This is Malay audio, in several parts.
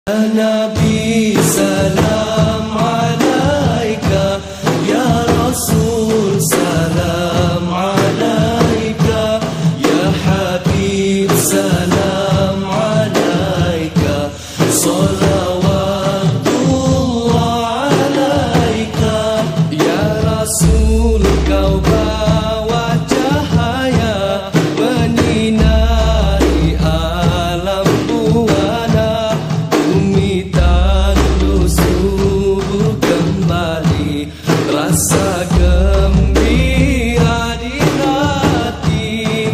Nabi salam alaika, ya Rasul salam alaika, ya Habib salam alaika, salawatullah alaika, ya Rasul kau bawa cahaya menyinari alam buana. Rasa gembira di hati,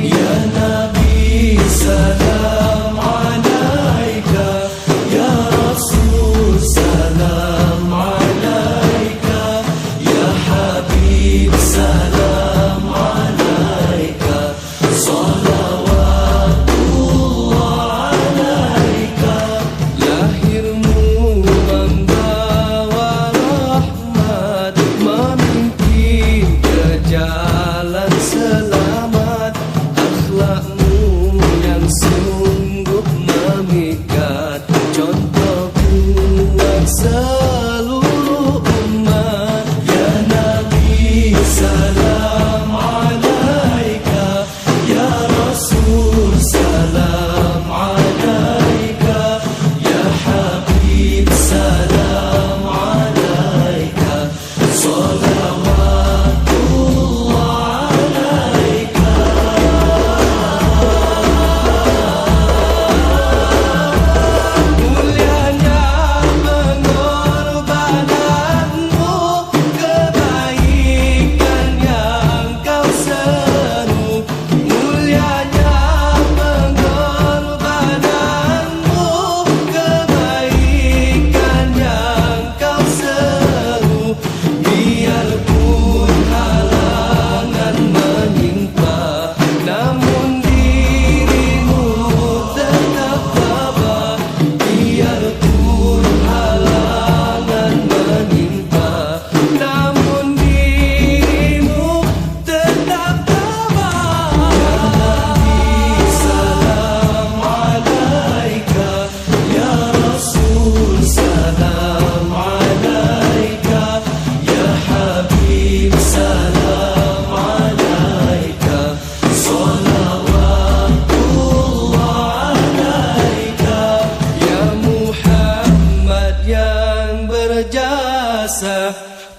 ya Nabi salam alaika, ya Rasul salam alaika, ya Habib salam alaika, salawatullah alaika. Lahirmu membawa rahmat, memimpin ke jalan selamat. Akhlakmu yang sungguh memikat, contoh buat seluruh umat. Ya Nabi salam alaika, ya Rasul salam alaika, ya Habib salam alaika, salawatullah alaika. Mulianya pengorbananmu, kebaikan yang kau seru. Mulianya pengorbananmu, kebaikan yang kau seru. Biarpun halangan menimpa, namun dirimu tetap tabah. Biarpun halangan menimpa, namun dirimu tetap tabah. Ya Nabi salam alaika, ya Rasul salam alaika, ya Habib salam alaika, salawatullah alaika. Ya Muhammad yang berjasa,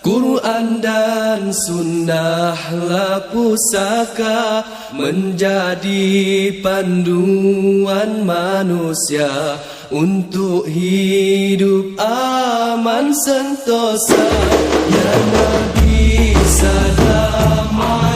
Quran dan sunnahlah pusaka, menjadi panduan manusia untuk hidup aman sentosa. Ya Nabi salam alaika,